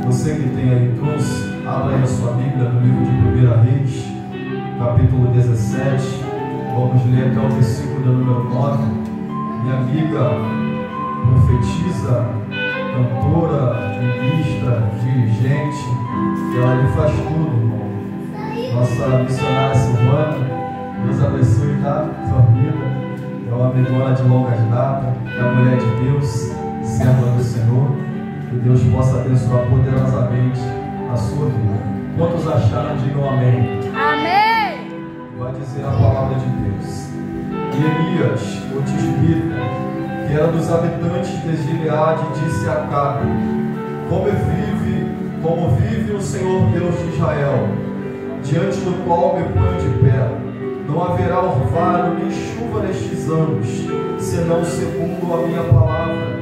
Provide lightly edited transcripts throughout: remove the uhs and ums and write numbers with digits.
Você que tem aí trouxe, abra aí a sua Bíblia no livro de 1 Reis, capítulo 17. Vamos ler até o versículo do número 9. Minha amiga, profetisa, cantora, ministra, dirigente, ela ali faz tudo, irmão. Nossa missionária Silvana, Deus abençoe, tá? Sua vida. É uma amigona de longas datas, é a mulher de Deus, serva do Senhor. Que Deus possa abençoar poderosamente a sua vida. Quantos acharam, digam amém. Amém. Vai dizer a palavra de Deus. E Elias, o tisbita, que era dos habitantes de Gileade, disse a Acabe: como vive o Senhor Deus de Israel, diante do qual me ponho de pé, não haverá orvalho nem chuva nestes anos, senão segundo a minha palavra.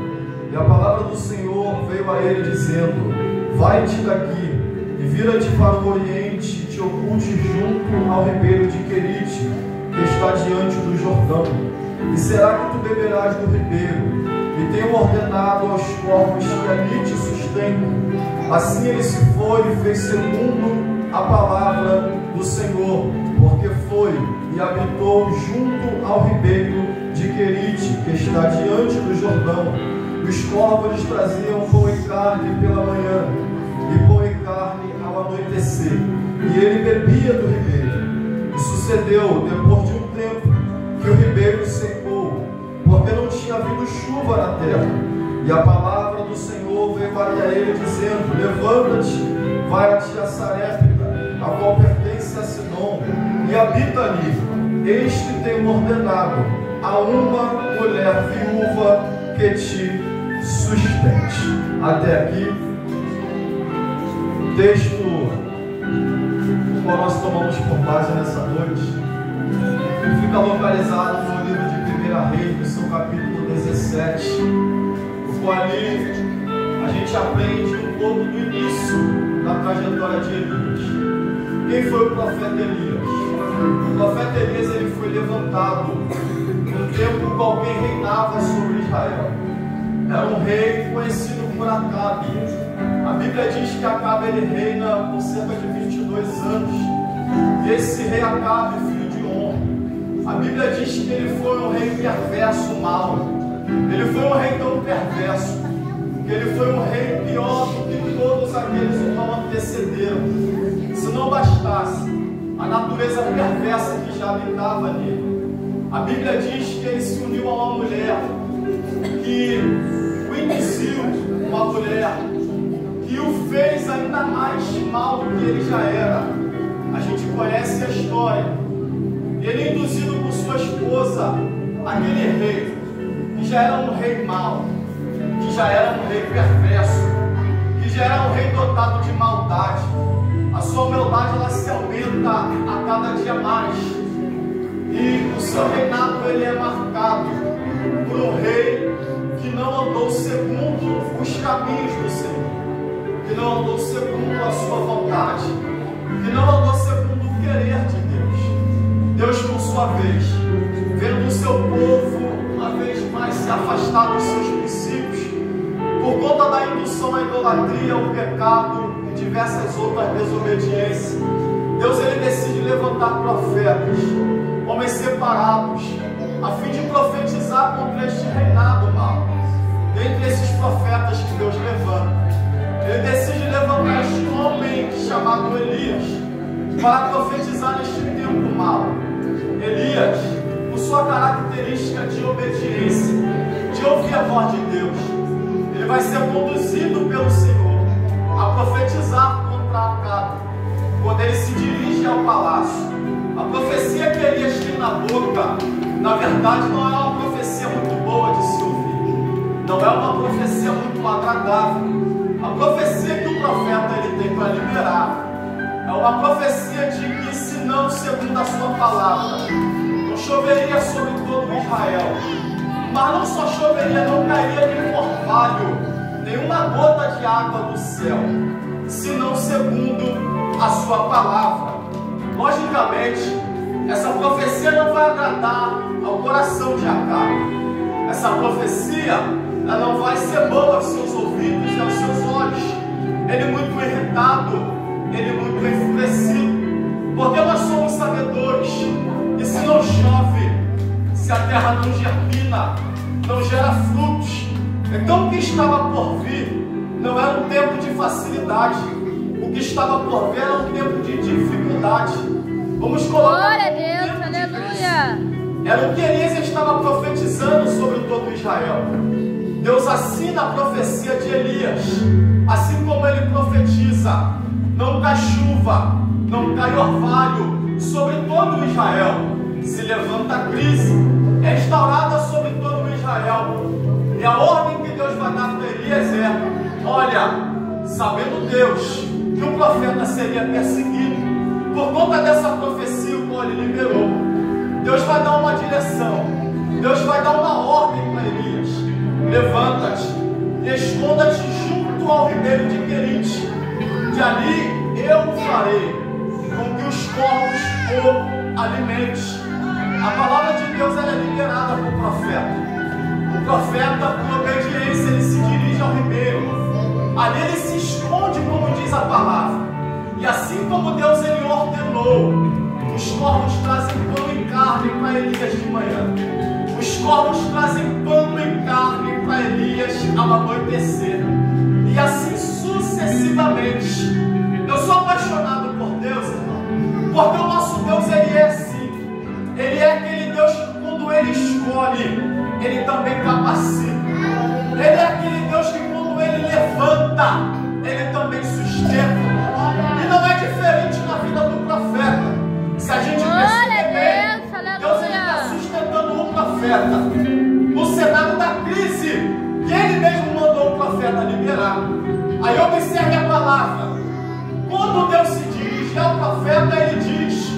E a palavra do Senhor veio a ele dizendo: vai-te daqui e vira-te para o oriente e te oculte junto ao ribeiro de Querite, que está diante do Jordão. E será que tu beberás do ribeiro? E tenho ordenado aos corvos que ali te sustentam. Assim ele se foi e fez segundo a palavra do Senhor, porque foi e habitou junto ao ribeiro de Querite, que está diante do Jordão. Os corvos traziam pão e carne pela manhã, e pão e carne ao anoitecer, e ele bebia do ribeiro. E sucedeu, depois de um tempo, que o ribeiro secou, porque não tinha havido chuva na terra. E a palavra do Senhor veio até ele, dizendo: levanta-te, vai-te a Sarepta, a qual pertence a Sidom, e habita ali. Eis que tenho ordenado a uma mulher viúva que te sustente. Até aqui, texto o qual nós tomamos por base nessa noite, fica localizado no livro de 1 Reis, no seu capítulo 17, o qual ali a gente aprende um pouco do início da trajetória de Elias. Quem foi o profeta Elias? O profeta Elias, ele foi levantado no tempo em qual quem reinava sobre Israel era um rei conhecido por Acabe. A Bíblia diz que Acabe ele reina por cerca de 22 anos. E esse rei Acabe, filho de On, a Bíblia diz que ele foi um rei perverso, mau. Ele foi um rei tão perverso que ele foi um rei pior do que todos aqueles que o antecederam. Se não bastasse a natureza perversa que já habitava nele, a Bíblia diz que ele se uniu a uma mulher que o induziu, uma mulher que o fez ainda mais mal do que ele já era. A gente conhece a história. Ele, induzido por sua esposa, aquele rei, que já era um rei mau, que já era um rei perverso, que já era um rei dotado de maldade. A sua maldade ela se aumenta a cada dia mais. E o seu reinado ele é marcado por um rei que não andou segundo os caminhos do Senhor, que não andou segundo a sua vontade, que não andou segundo o querer de Deus. Deus, por sua vez, vendo o seu povo uma vez mais se afastar dos seus princípios, por conta da indução à idolatria, ao pecado e diversas outras desobediências, Deus ele decide levantar profetas, homens separados, a fim de profetizar contra este reinado mau. Dentre esses profetas que Deus levanta, ele decide levantar este homem chamado Elias para profetizar neste tempo mau. Elias, por sua característica de obediência, de ouvir a voz de Deus, ele vai ser conduzido pelo Senhor a profetizar contra Acabe, quando ele se dirige ao palácio. A profecia que Elias tem na boca, na verdade, não é uma profecia muito boa de se ouvir, não é uma profecia muito agradável. A profecia que o profeta ele tem para liberar é uma profecia de que, se não segundo a sua palavra, não choveria sobre todo Israel, mas não só choveria, não cairia nenhum orvalho, nenhuma gota de água do céu, senão segundo a sua palavra. Logicamente, essa profecia não vai agradar ao coração de Acabe. Essa profecia ela não vai ser boa aos seus ouvidos e aos seus olhos. Ele irritado, ele muito enfurecido. Porque nós somos sabedores que se não chove, se a terra não germina, não gera frutos. Então o que estava por vir não era um tempo de facilidade. O que estava por vir era um tempo de dificuldade. Vamos colocar. Glória a Deus, aleluia. Era o que Elias estava profetizando sobre todo Israel. Deus assina a profecia de Elias. Assim como ele profetiza, não cai chuva, não cai orvalho sobre todo Israel. Se levanta a crise, é instaurada sobre todo Israel. E a ordem que Deus vai dar para Elias é: olha, sabendo Deus que o profeta seria perseguido, por conta dessa profecia o qual ele liberou, Deus vai dar uma direção, Deus vai dar uma ordem para Elias: levanta-te e esconda-te junto ao ribeiro de Querite, que ali eu farei com que os corvos o alimentem. A palavra de Deus ela é liberada para o profeta. O profeta, por obediência, ele se dirige ao ribeiro. Ali ele se esconde, como diz a palavra. E assim como Deus ele ordenou, os corvos trazem pão e carne para Elias de manhã. Os corvos trazem pão e carne para Elias ao anoitecer. E assim sucessivamente. Eu sou apaixonado por Deus, irmão, porque o nosso Deus ele é assim. Ele é aquele Deus que quando ele escolhe, ele também capacita. Ele é aquele Deus que quando ele levanta, ele também sustenta. E não é diferente na vida do profeta. Se a gente perceber bem, Deus está sustentando o profeta no cenário da crise que ele mesmo mandou o profeta liberar. Aí observe a palavra. Quando Deus se dirige ao profeta, ele diz: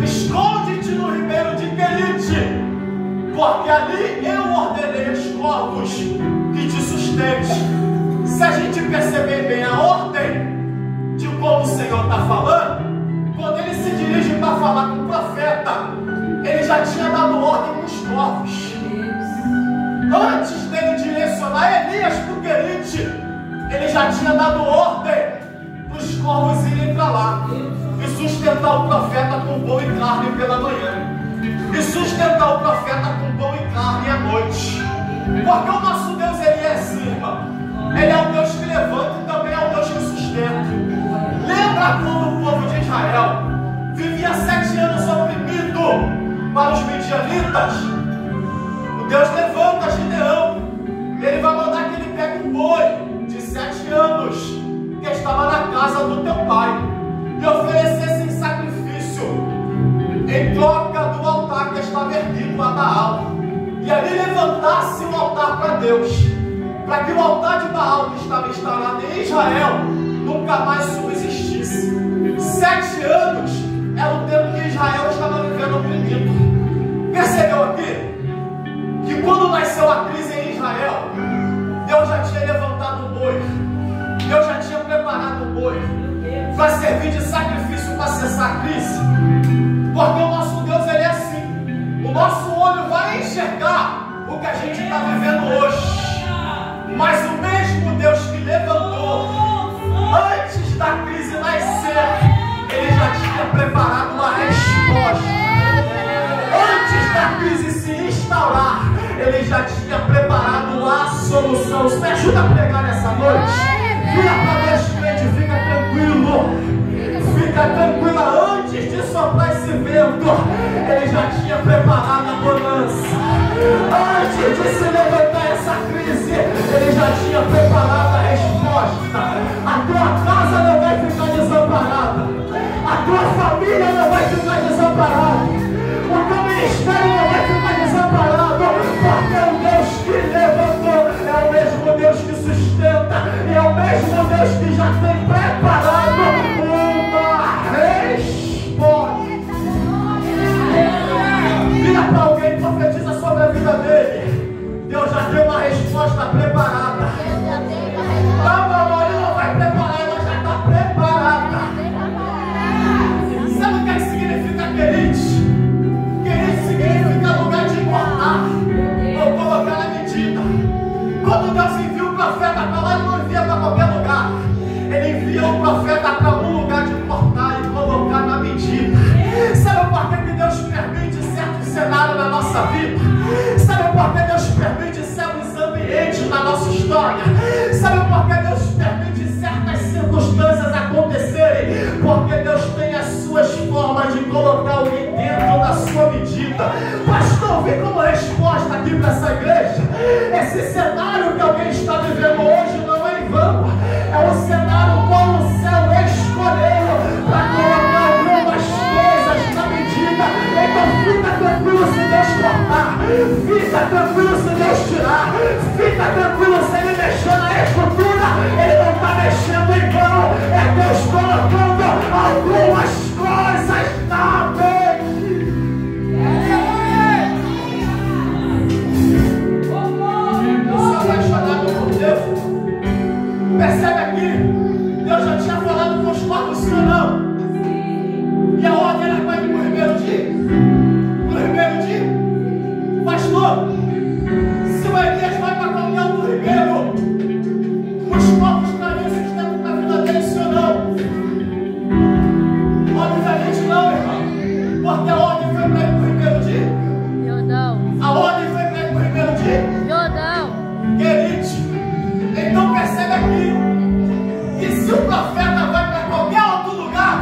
esconde-te no ribeiro de Querite, porque ali eu ordenei os corvos que te sustente. Se a gente perceber bem a ordem de como o Senhor está falando, quando ele se dirige para falar com o profeta, ele já tinha dado ordem para os corvos. Antes dele direcionar Elias para o Querite, ele já tinha dado ordem para os corvos irem para lá e sustentar o profeta com pão e carne pela manhã, e sustentar o profeta com pão e carne à noite. Porque o nosso Deus ele é assim, irmão. Ele é o Deus que levanta e também é o Deus que sustenta. Lembra quando o povo de Israel vivia 7 anos oprimido para os midianitas? O Deus levanta Gideão. Ele vai mandar que ele pegue um boi de 7 anos que estava na casa do teu pai e oferecesse em sacrifício em troca do altar que estava erguido a Baal. E ali levantasse um altar para Deus, para que o altar de Baal que estava instalado em Israel nunca mais subsistisse. 7 anos era o tempo que Israel estava vivendo oprimido. Percebeu aqui? Que quando nasceu a crise em Israel, Deus já tinha levantado o boi, Deus já tinha preparado o boi para servir de sacrifício para cessar a crise. Porque o nosso Deus ele é assim. O nosso olho vai enxergar o que a gente está vivendo hoje, mas o mesmo Deus que levantou antes da crise nascer, ele já tinha preparado uma resposta. Antes da crise se instaurar, ele já tinha preparado a solução. Você me ajuda a pregar nessa noite? Vira para Deus, crente, fica tranquilo. Fica tranquila, antes de soprar esse vento, ele já tinha preparado a bonança. Antes de se levantar essa crise, ele já tinha preparado a resposta. A tua casa não vai ficar desamparada, a tua família não vai ficar desamparada, o teu ministério não vai ficar desamparado, porque o Deus que levantou é o mesmo Deus que sustenta, e é o mesmo Deus que já tem preparado uma resposta. Vira para alguém e profetiza sobre a vida dele. Deus já tem uma resposta preparada. Ele não vai preparar, ela já está preparada. Sabe o que significa Querite? Querite significa lugar de cortar ou colocar na medida. Quando Deus envia o profeta para lá, ele não envia para qualquer lugar. Ele aqui, Deus já tinha falado com os corpos, sim ou não? E a ordem era para ir para o Ribeiro de pastor, se o Elias vai para a caminhão do Ribeiro, os corpos trariam sustento para a vida dele, sim ou não? Obviamente não, irmão, porque a ordem foi para ir para o Ribeiro de Jordão. A ordem foi para ir para o Ribeiro de Jordão. Querido, então percebe aqui que se o profeta vai para qualquer outro lugar,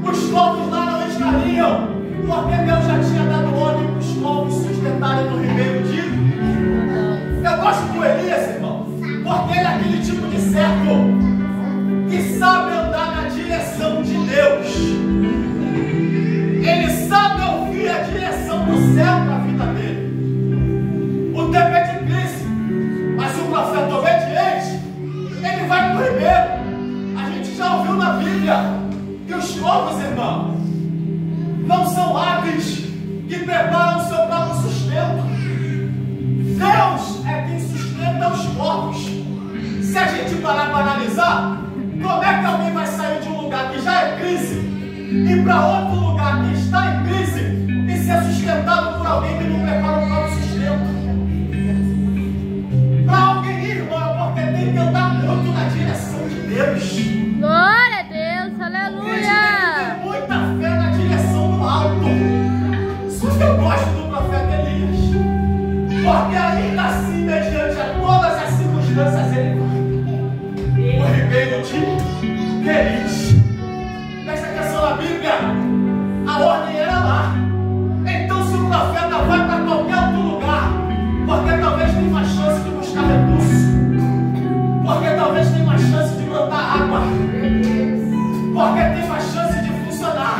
os povos lá não estariam, porque Deus já tinha dado ordem para os povos sustentarem no Ribeiro de Jordão. Eu gosto do Elias, irmão, porque ele é aquele tipo de servo que sabe andar na direção de Deus. Ele sabe ouvir a direção do céu para a vida dele. O tempo é de crise, mas o profeta obediente, ele vai para o Ribeiro. A gente já ouviu na Bíblia que os povos, irmão, não são hábeis que preparam o seu próprio sustento. Deus é quem sustenta os povos. Se a gente parar para analisar, como é que alguém vai sair de um lugar que já é crise e para outro lugar que está em crise e ser sustentado por alguém que não prepara o próprio sustento? Para alguém ir, irmão, porque tem que andar muito na direção de Deus. Glória a Deus, aleluia. Tem que ter muita fé na direção do alto. Só que eu gosto do profeta Elias, porque ainda assim, mediante a todas as circunstâncias, ele vai. O Ribeiro de Queriz. Presta atenção na Bíblia, a ordem era lá. Então, se o profeta vai para qualquer outro lugar, porque talvez tenha uma chance de buscar recurso, porque talvez tenha uma chance de plantar água, porque tem uma chance de funcionar,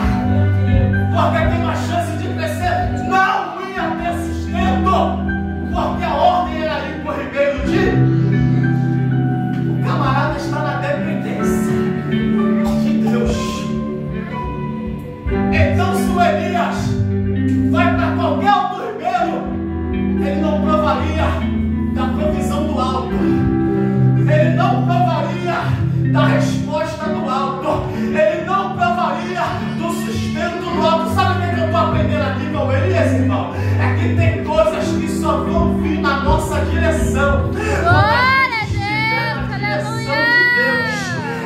porque tem uma chance de crescer, não ia ter sustento, porque a ordem era ir para o Ribeiro de. O camarada está na dependência de Deus. Então, se o Elias vai para qualquer outro ribeiro, ele não provaria da provisão do alto, ele não provaria da resposta do alto, ele não provaria do sustento do alto. Sabe o que eu estou aprendendo aqui com o Elias, irmão? É que tem coisas que só vão vir na nossa direção. Glória a Deus, aleluia.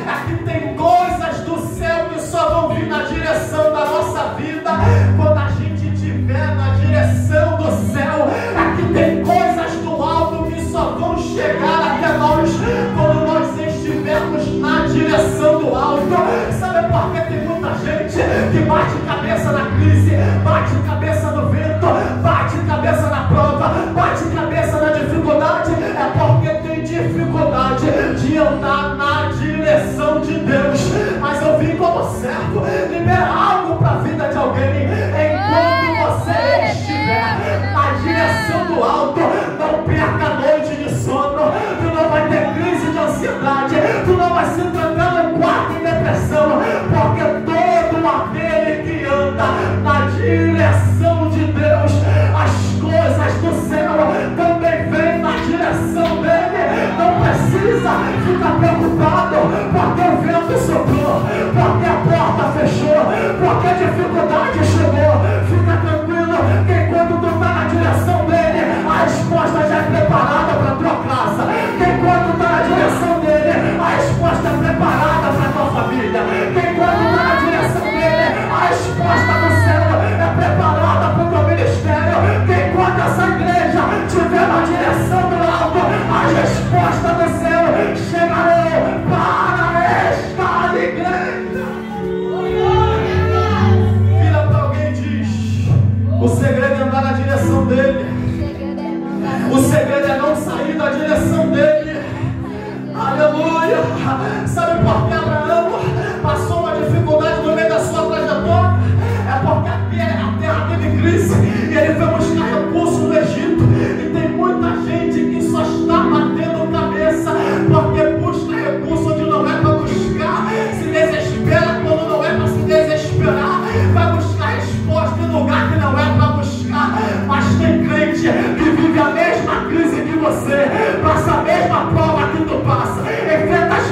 Aqui tem coisas do céu que só vão vir na direção da nossa vida quando a gente estiver na direção do céu. Aqui tem coisas do alto que só vão chegar até nós quando nós estivermos na direção do alto. Sabe por que tem muita gente que bate cabeça na crise, bate cabeça no vento, bate cabeça na prova, bate cabeça na dificuldade? É porque tem dificuldade de andar na direção de Deus. Mas eu vim como servo liberar algo para a vida de alguém. Enquanto você estiver na direção do alto, não perca a noite de sono. Tu não vai ter crise de ansiedade, tu não vai se trancar no quarto em depressão, porque todo aquele que anda na direção de Deus, as coisas do céu também vêm na direção dele. Não precisa ficar preocupado porque o vento soprou, porque a porta fechou, porque a dificuldade chegou. Fica tranquilo que enquanto tu está na direção dele, a resposta já é preparada para a tua casa. Que enquanto tu está na direção dele, a resposta é preparada para a tua família. Que enquanto tu está na direção dele, a resposta do céu é preparada para o teu ministério. Que enquanto essa igreja estiver na direção do alto, a resposta do céu chegará para esta igreja. Vira para alguém e diz: o segredo é andar na direção dele. O segredo é não sair da direção dele. Aleluia. Sabe por que Abraão passou uma dificuldade no meio da sua trajetória? É porque a terra teve crise e ele foi buscar recurso no Egito. E tem muita gente que só está batendo cabeça porque busca recurso onde não é para buscar, se desespera quando não é para se desesperar, vai buscar resposta em lugar que não é para buscar. Mas tem crente que vive a mesma crise que você, passa a mesma prova que tu passa, enfrenta as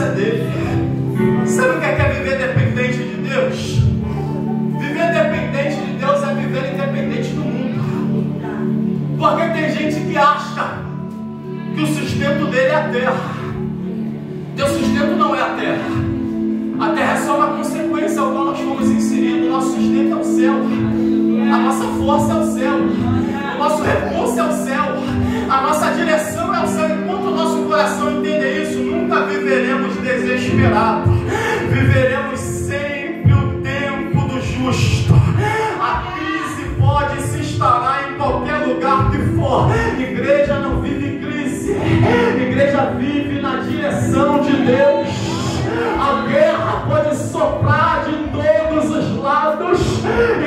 dependência dele. Sabe o que é viver dependente de Deus? Viver dependente de Deus é viver independente do mundo. Porque tem gente que acha que o sustento dele é a terra. Teu sustento não é a terra. A terra é só uma consequência ao qual nós fomos inseridos. O nosso sustento é o céu. A nossa força é o céu. O nosso recurso é o céu. A nossa direção é o céu. Enquanto o nosso coração entender isso, nunca viveremos desesperados. Viveremos sempre o tempo do justo. A crise pode se instalar em qualquer lugar que for. Igreja não vive crise. Igreja vive na direção de Deus. A guerra pode soprar de todos os lados.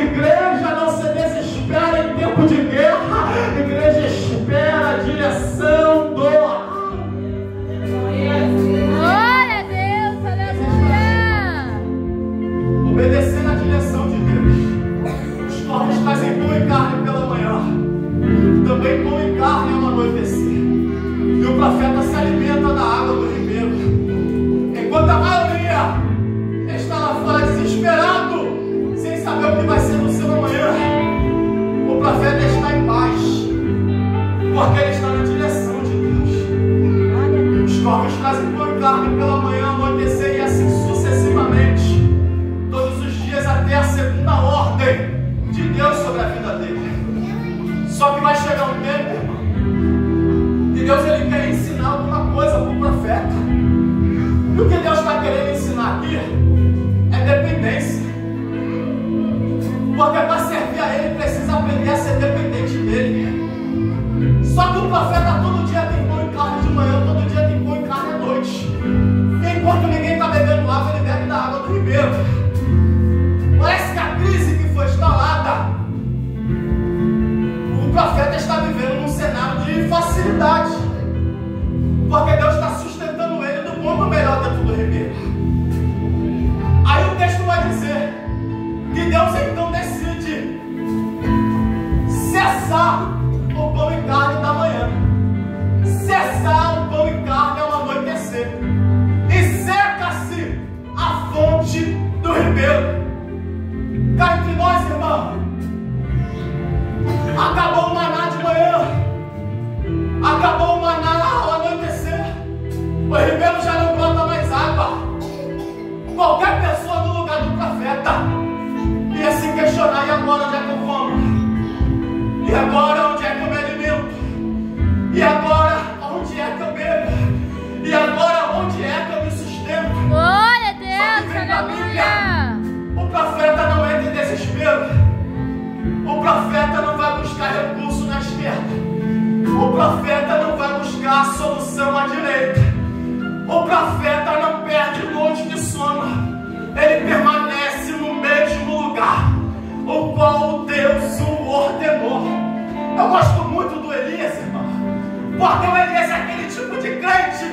Igreja não se desespera em tempo de guerra. Igreja espera a direção do... Glória a Deus, aleluia. Obedecer na direção de Deus. Os corpos trazem pão e carne pela manhã. Também pão e carne ao anoitecer. E o profeta se alimenta da água do ribeiro. Enquanto a maioria está lá fora desesperado, sem saber o que vai ser no seu amanhã, o profeta está em paz, porque ele está na direção de Deus. Os corpos trazem pão e carne pela manhã, anoitecer e assim sucessivamente, todos os dias até a segunda ordem de Deus sobre a vida dele. Só que vai chegar um tempo, irmão, que Deus ele quer ensinar alguma coisa para o profeta. E o que Deus está querendo ensinar aqui é dependência. Porque para servir a Ele precisa aprender a ser dependente dEle. Só que o profeta todo dia tem pão e carne de manhã, todo dia tem pão e carne à noite. Enquanto ninguém está bebendo água, ele bebe da água do ribeiro. Parece que a crise que foi instalada, o profeta está vivendo num cenário de facilidade. Porque Deus está sustentando ele do bom e do melhor dentro do ribeiro. Aí o texto vai dizer que Deus então decide cessar o pão e carne da manhã, cessar o pão e carne ao anoitecer, e seca-se a fonte do ribeiro. Cá entre nós, irmão, acabou o maná de manhã, acabou o maná ao anoitecer, o ribeiro já não brota mais água. Qualquer pessoa no lugar do profeta ia se questionar: e agora onde é que eu como? E agora onde é que eu me alimento? E agora onde é que eu bebo? E agora onde é que eu me sustento? Glória a Deus, aleluia. O profeta não entra em desespero. O profeta não vai buscar recurso na esquerda. O profeta não vai buscar a solução à direita. O profeta não perde noite de sono. Ele permanece no mesmo lugar, o qual Deus o ordenou. Eu gosto muito do Elias, irmão, porque o Elias é aquele tipo de crente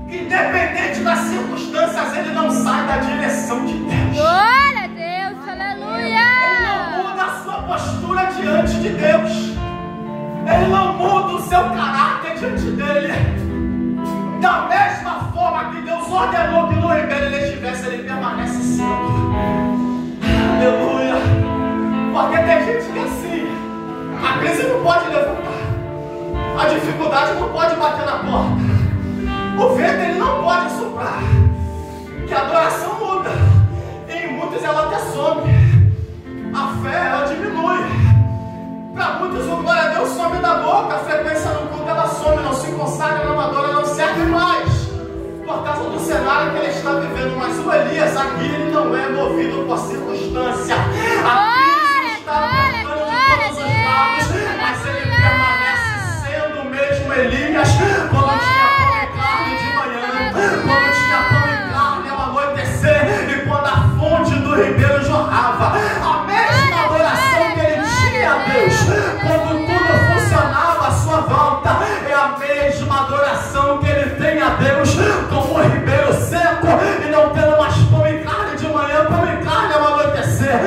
que, independente das circunstâncias, ele não sai da direção de Deus. Glória a Deus, aleluia. Ele não muda a sua postura diante de Deus. Ele não muda o seu caráter diante dele. Da mesma forma que Deus ordenou que no ribeiro ele estivesse, ele permanece sendo. Aleluia. Porque tem gente que é assim. A crise não pode levantar. A dificuldade não pode bater na porta. O vento ele não pode soprar. Que a adoração muda. E em muitos ela até some. A fé ela diminui. Para muitos o glória a Deus some da boca. A frequência no culto ela some. Não se consagra, não adora, não serve mais. Por causa do cenário que ele está vivendo. Mas o Elias aqui ele não é movido por circunstância. A crise está afetando de todos os lados, mas ele permanece sendo o mesmo Elias. Quando tinha pão e carne de manhã, quando tinha pão e carne ao anoitecer, e quando a fonte do ribeiro jorrava, a mesma adoração que ele tinha a Deus quando tudo funcionava à sua volta é a mesma adoração que ele tem a Deus como o ribeiro seco e não tendo mais pão e carne de manhã, pão e carne ao anoitecer.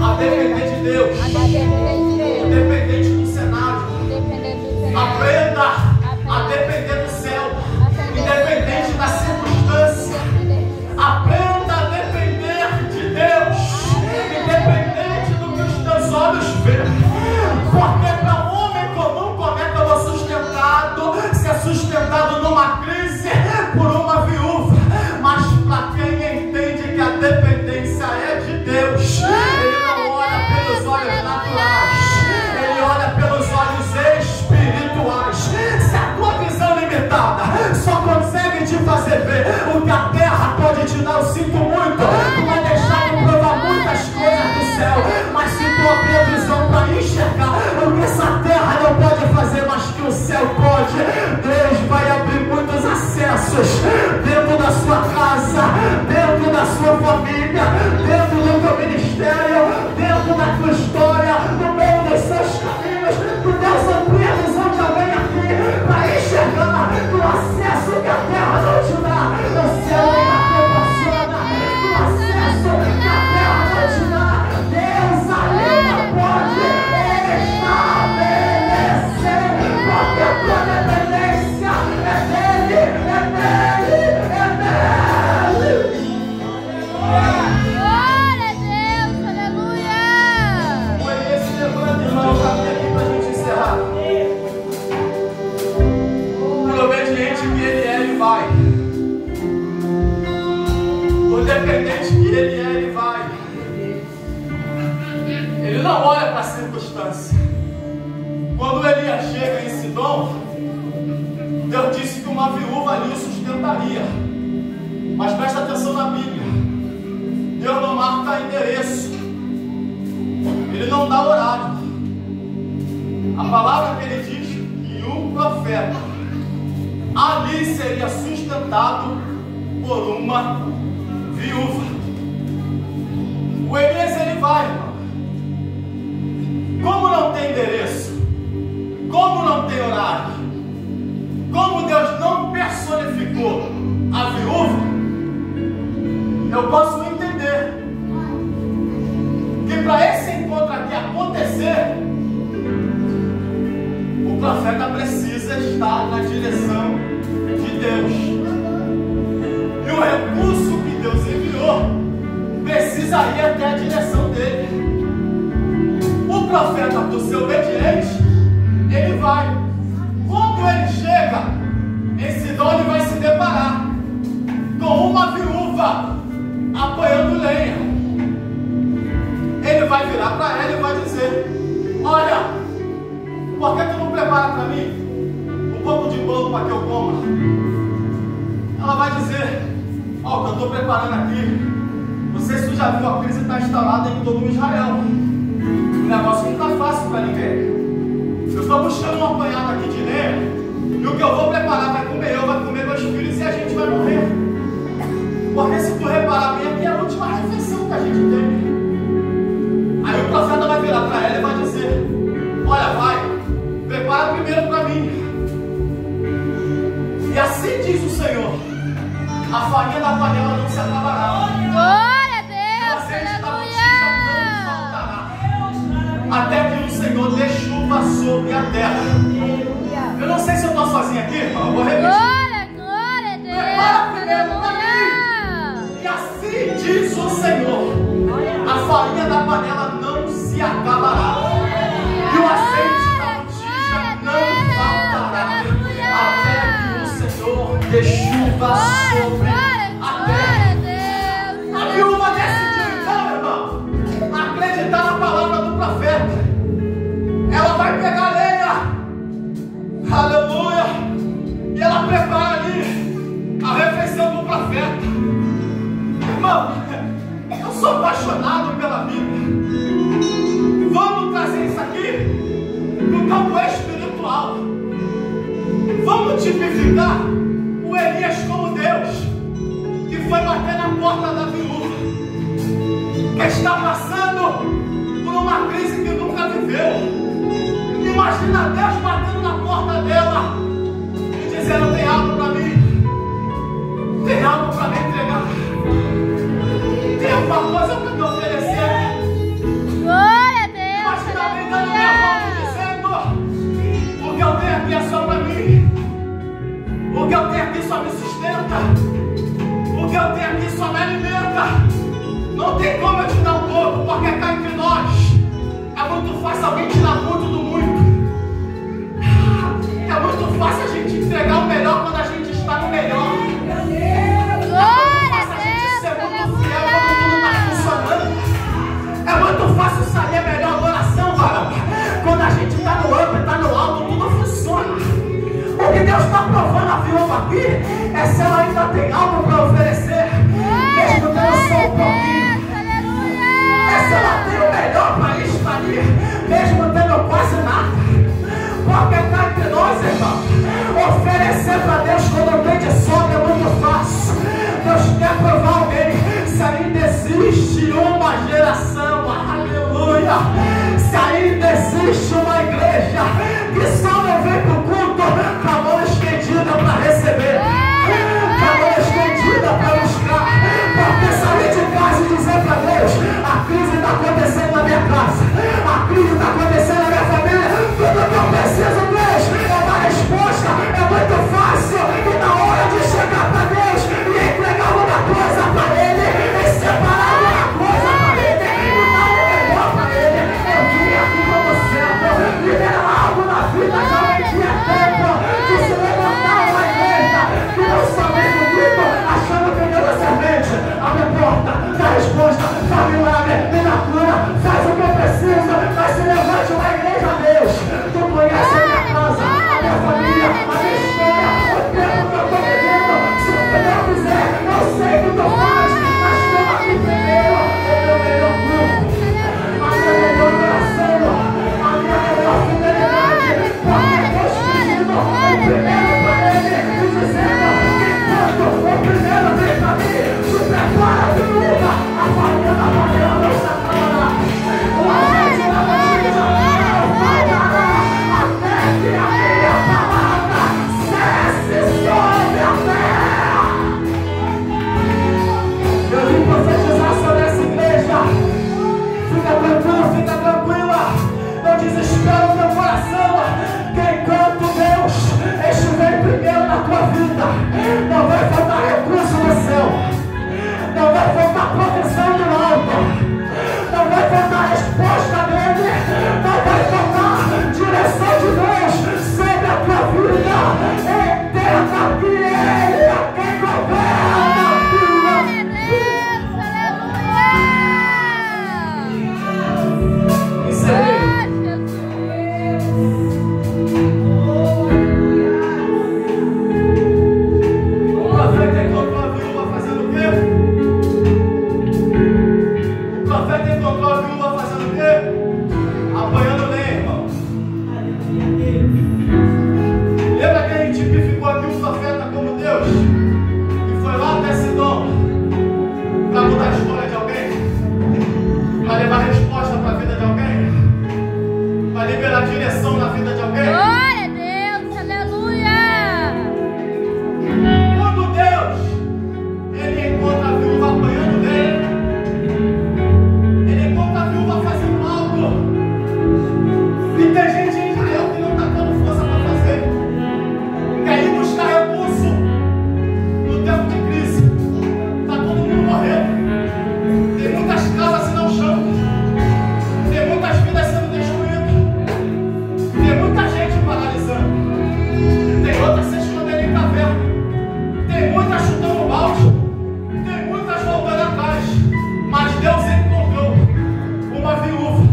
A depender de Deus. Independente do cenário. Aprenda a depender do céu. Independente da circunstância. Aprenda a depender de Deus. Independente do que os teus olhos veem. Porque para o homem comum, como é que eu vou sustentado? Ser sustentado numa crise por uma viúva. Mas para quem entende que a dependência é de Deus, ele não olha pelos olhos naturais, ele olha pelos olhos espirituais. Se a tua visão limitada só consegue te fazer ver o que a terra pode te dar, eu sinto muito, tu vai deixar de provar muitas coisas do céu. Mas se tu abrir a visão para enxergar o que essa terra não pode fazer, mas que o céu pode, Deus vai abrir muitos acessos dentro da sua casa, dentro da sua família, dentro do teu ministério, dentro da tua história, no meio dos seus caminhos. Que Deus amplie a visão de alguém aqui para enxergar o acesso que a terra não te dá, o céu ainda proporciona o acesso que a terra não te dá. Deus ainda pode estabelecer, porque a tua dependência é dele, é dele, é dele. Glória a Deus, aleluia. O Elias se levanta, irmão, para vir aqui para a gente encerrar. Por obediente que ele é, ele vai. Por dependente que ele é, ele vai. Ele não olha para a circunstância. Quando Elias chega em Sidom, Deus disse que uma viúva ali o sustentaria. Mas presta atenção na Bíblia. Deus não marca endereço. Ele não dá horário. A palavra que ele diz que um profeta ali seria sustentado por uma viúva. O Elias, ele vai, irmão. Como não tem endereço, como não tem horário, como Deus não personificou a viúva, eu posso entender que para esse encontro aqui acontecer, o profeta precisa estar na direção de Deus. E o recurso que Deus enviou precisa ir até a direção dele. O profeta, por ser obediente, ele vai. Quando ele chega em Sidom, ele vai se deparar com uma viúva apanhando lenha. Ele vai virar para ela e vai dizer: olha, por que tu não prepara para mim um pouco de bolo para que eu coma? Ela vai dizer: ó, o que eu estou preparando aqui, não sei se tu já viu, a crise está instalada em todo o Israel. O negócio não está fácil para ninguém. Eu estou buscando um apanhado aqui de lenha, e o que eu vou preparar vai comer eu, vai comer meus filhos e a gente vai morrer. Porque se tu reparar bem, aqui é a última refeição que a gente tem. Aí o profeta vai virar para ela e vai dizer: olha, vai, prepara primeiro para mim. E assim diz o Senhor: a farinha da panela não se acabará. Glória a Deus, aleluia. Até que o Senhor dê chuva sobre a terra. Eu não sei se eu estou sozinho aqui, irmão. Eu vou repetir. Glória a Deus, aleluia. E assim diz o Senhor: a farinha da panela não se acabará. E o azeite da botija não faltará. Até que o Senhor dê chuva sobre a terra. A viúva decidiu então, irmão, acreditar na palavra do profeta. Ela vai pegar lenha. Aleluia. E ela prepara ali a refeição do profeta. Irmão, eu sou apaixonado pela Bíblia. Vamos trazer isso aqui no campo espiritual. Vamos tipificar o Elias como Deus, que foi bater na porta da viúva, que está passando por uma crise que nunca viveu. Imagina Deus batendo na porta dela e dizendo: tem algo para mim, tem algo para me entregar, tem alguma coisa para me oferecer. tem algo para oferecer, mesmo tendo só um pouquinho. Se ela tem o melhor para extrair, mesmo tendo quase nada. Porque cá entre nós, irmão, oferecer para Deus quando tem de sobra é muito fácil. Deus quer provar alguém se ainda existe uma geração, aleluia, se ainda existe uma igreja que só não vem para o culto com a mão estendida para receber, com a mão estendida para buscar. Porque sair de casa e dizer para Deus: a crise está acontecendo na minha casa, a crise está acontecendo na minha família, tudo que eu preciso, Deus, é uma resposta. É muito fácil, e na hora de chegar para Deus e entregar uma coisa para Ele, e separar uma coisa para Ele, e dar o melhor para Ele, eu vim aqui como servo, liberar algo na vida de alguém que é tempo de se levantar uma igreja, que não só vem no grito achando que Deus é servente. Abre a porta, dá a resposta, faz milagre, me dá cura, faz o que eu preciso, mas se levante uma igreja a Deus. Tu conhece a minha casa, a minha família, a minha história, o tempo que eu estou vivendo. Se o Senhor quiser, eu sei que tu faz, mas toma aqui primeiro o meu melhor grupo, a minha melhor oração, a minha melhor fidelidade, porque Deus pedindo o primeiro para Ele e dizendo que enquanto o primeiro vem para mim, tu prepara a viúva, a família da panela não se acabará, o azeite da batida não falhará, até que a minha palavra cesse sobre a terra. Eu vim profetizar sobre essa igreja. Fica tranquilo, fica tranquila, não desespera o teu coração, que enquanto Deus estiver primeiro na tua vida, não vai faltar recurso no céu, não vai faltar proteção do alto, não vai faltar resposta dele, não vai faltar direção de Deus sobre a tua vida eterna, que Ele é quem governa a tua vida. Encerrei. O profeta encontrou a viúva fazendo o quê? O profeta encontrou a viúva fazendo o quê? Apanhando lenha, irmão. Lembra que a gente tipificou aqui o profeta como Deus, que foi lá até Sidom para mudar a história de alguém, para levar resposta para a vida de alguém, para liberar direção na vida de alguém? Glória a Deus, aleluia! Quando Deus, Ele encontra a viúva apanhando dele, Ele encontra a viúva fazendo algo que tem gente em Israel que não está tendo força para fazer, quer ir buscar recurso no tempo de crise. Está todo mundo morrendo, tem muitas casas se não chão, tem muitas vidas sendo destruídas, tem muita gente paralisando, tem outra se escondendo em caverna, tem muitas chutando balde, tem muitas voltando atrás, mas Deus encontrou uma viúva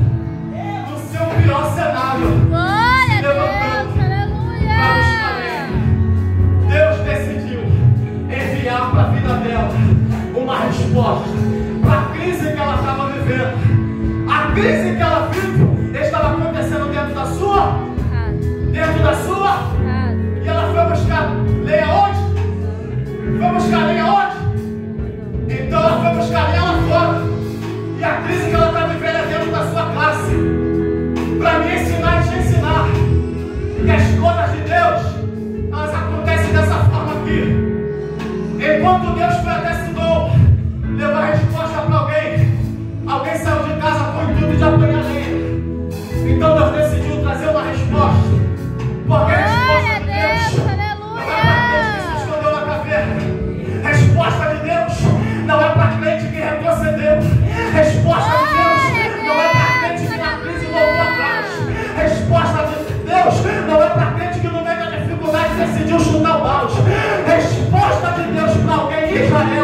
no seu pior cenário, Glória se a levantando Deus, para buscar aleluia! ele. Deus decidiu enviar para a vida dela uma resposta para a crise que ela estava vivendo. A crise que ela vive estava acontecendo dentro da sua, e ela foi buscar lenha onde? Foi buscar lenha onde? Então ela foi buscar lenha lá fora. E a crise que ela está vivendo é dentro da sua classe. Para me ensinar e te ensinar que as coisas de Deus, elas acontecem dessa forma aqui. Enquanto Deus foi até Sidom levar resposta para alguém saiu de casa com o intuito de apanhar lenha. Então Deus decidiu trazer uma resposta. Porque a resposta de Deus não é para crente que se escondeu na caverna. Resposta de Deus não é para crente que retrocedeu. Resposta de Deus não é para crente que na crise voltou atrás. Resposta de Deus não é para crente que no meio da dificuldade decidiu chutar o balde. Resposta de Deus para alguém em Israel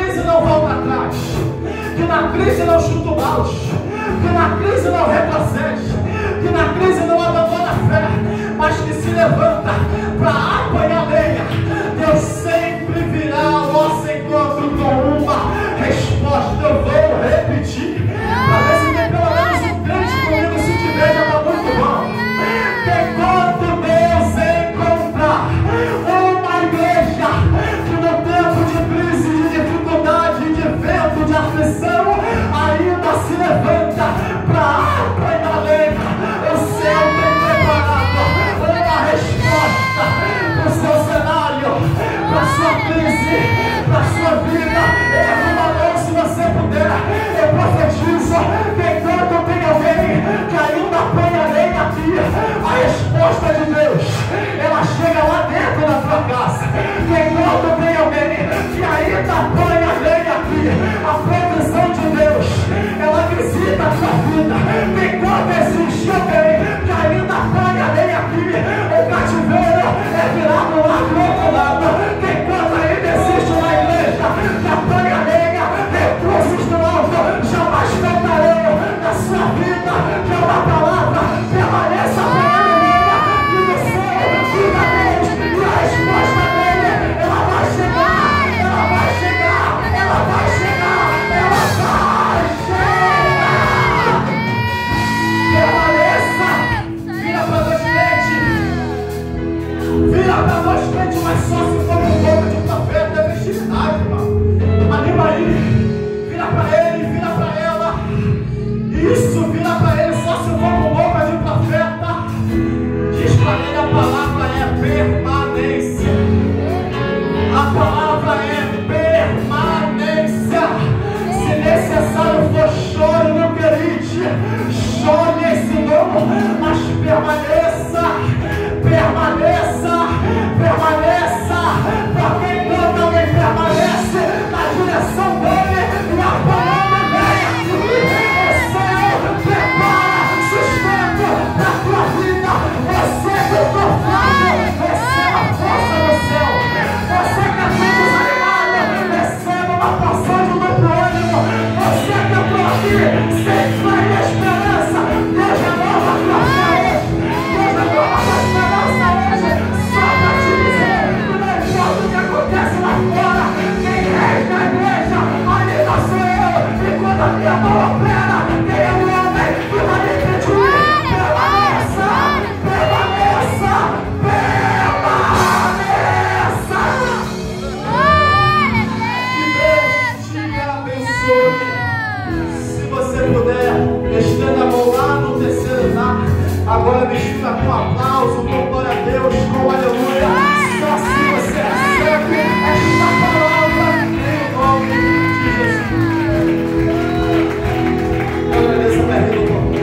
crise não volta atrás, que na crise não chuta o balde, que na crise não retrocede, que na crise não abandona a fé, mas que se levanta para apanhar lenha. Deus sempre virá ao nosso encontro com uma resposta. Eu vou repetir, para ver se tem pelo menos um crente comigo, se tiver já está muito bom. Enquanto Deus encontrar uma igreja que no tempo de crise, de dificuldade, de vento, de aflição, ainda se levanta